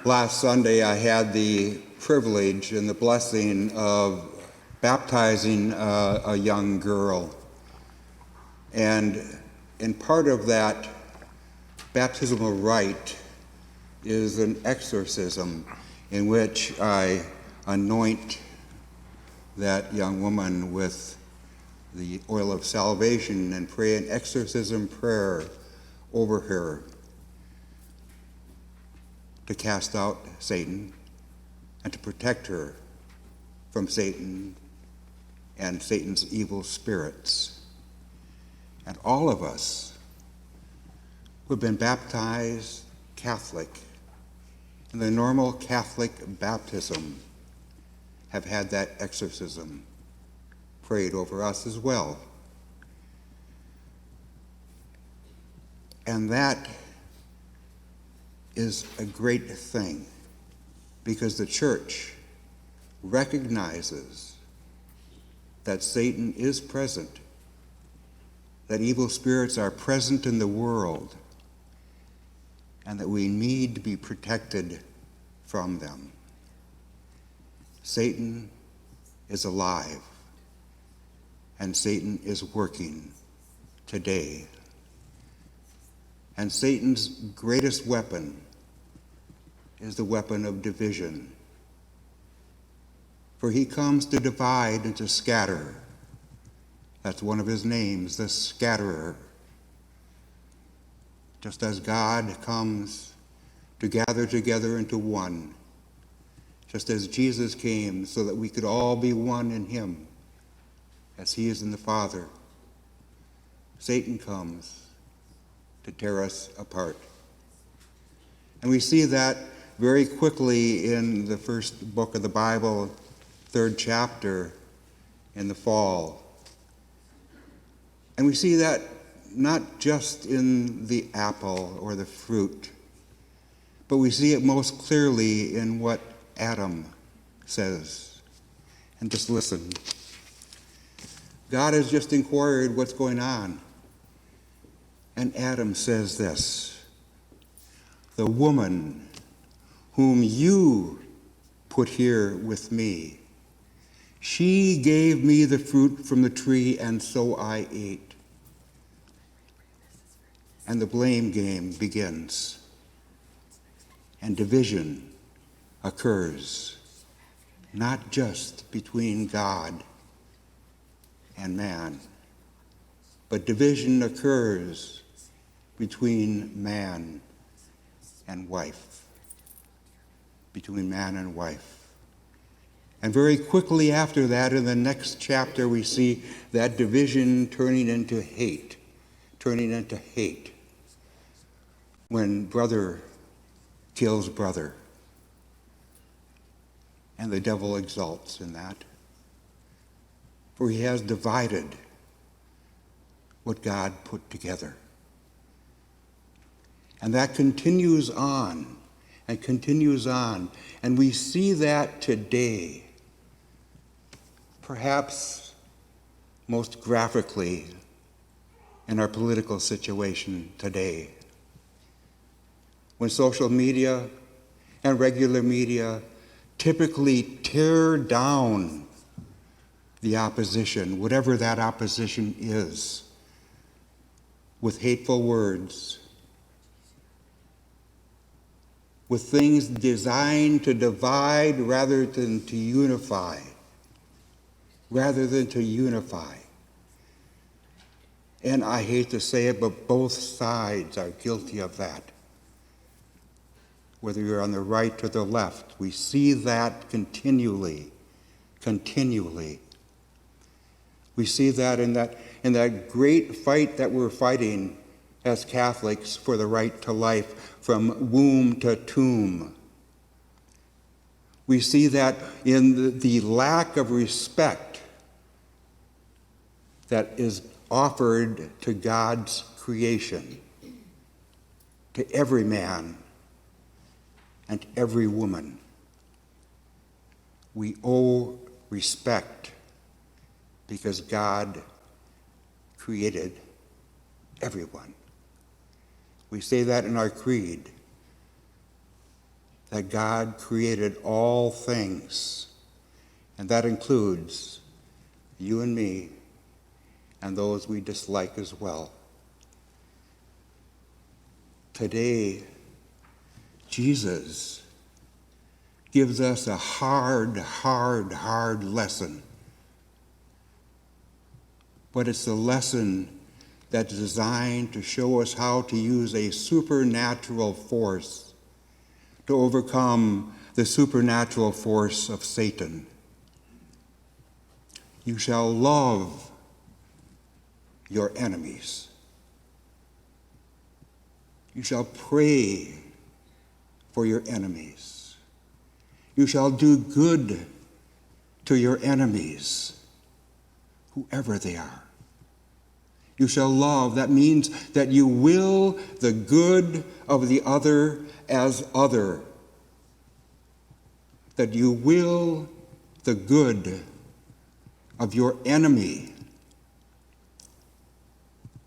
Last Sunday, I had the privilege and the blessing of baptizing a young girl. And in part of that baptismal rite is an exorcism in which I anoint that young woman with the oil of salvation and pray an exorcism prayer over her to cast out Satan and to protect her from Satan and Satan's evil spirits. And all of us who have been baptized Catholic in the normal Catholic baptism have had that exorcism prayed over us as well. And that is a great thing because the church recognizes that Satan is present, that evil spirits are present in the world, and that we need to be protected from them. Satan is alive, and Satan is working today. And Satan's greatest weapon is the weapon of division. For he comes to divide and to scatter. That's one of his names, the scatterer. Just as God comes to gather together into one, just as Jesus came so that we could all be one in him, as he is in the Father, Satan comes to tear us apart. And we see that very quickly in the first book of the Bible, 3rd chapter, in the fall. And we see that not just in the apple or the fruit, but we see it most clearly in what Adam says. And just listen. God has just inquired what's going on. And Adam says this: the woman whom you put here with me, she gave me the fruit from the tree, and so I ate. And the blame game begins. And division occurs, not just between God and man, but division occurs between man and wife. Between man and wife. And very quickly after that, in the next chapter, we see that division turning into hate. When brother kills brother. And the devil exults in that. For he has divided what God put together. And that continues on and continues on. And we see that today, perhaps most graphically in our political situation today. When social media and regular media typically tear down the opposition, whatever that opposition is, with hateful words, with things designed to divide rather than to unify. And I hate to say it, but both sides are guilty of that. Whether you're on the right or the left, we see that continually. We see that in that great fight that we're fighting as Catholics for the right to life, from womb to tomb. We see that in the lack of respect that is offered to God's creation, to every man and every woman. We owe respect because God created everyone. We say that in our creed, that God created all things, and that includes you and me and those we dislike as well. Today, Jesus gives us a hard lesson. But it's a lesson that's designed to show us how to use a supernatural force to overcome the supernatural force of Satan. You shall love your enemies. You shall pray for your enemies. You shall do good to your enemies, whoever they are. You shall love. That means that you will the good of the other as other. That you will the good of your enemy.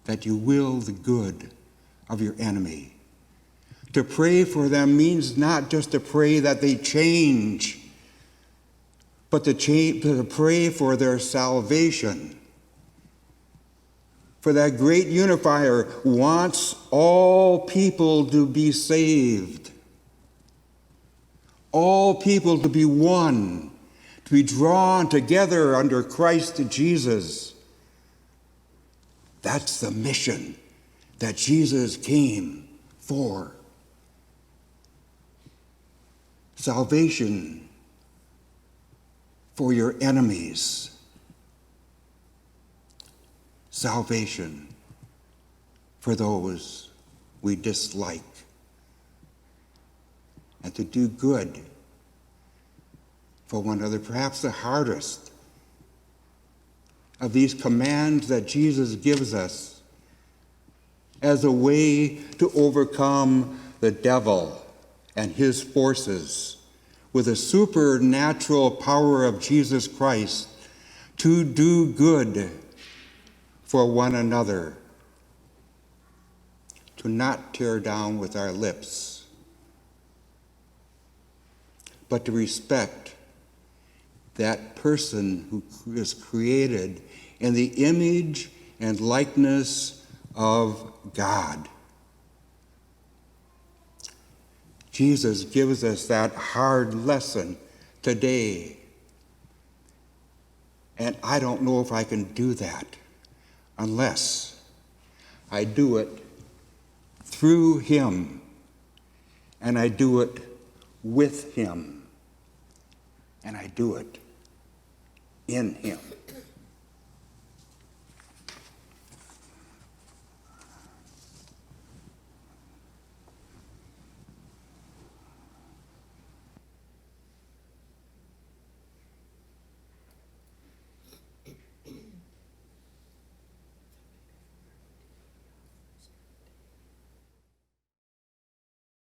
That you will the good of your enemy. To pray for them means not just to pray that they change, but to pray for their salvation. For that great unifier wants all people to be saved. All people to be one, to be drawn together under Christ Jesus. That's the mission that Jesus came for. Salvation for your enemies. Salvation for those we dislike. And to do good for one another. Perhaps the hardest of these commands that Jesus gives us as a way to overcome the devil and his forces with the supernatural power of Jesus Christ to do good for one another, to not tear down with our lips, but to respect that person who is created in the image and likeness of God. Jesus gives us that hard lesson today. And I don't know if I can do that unless I do it through him and I do it with him and I do it in him.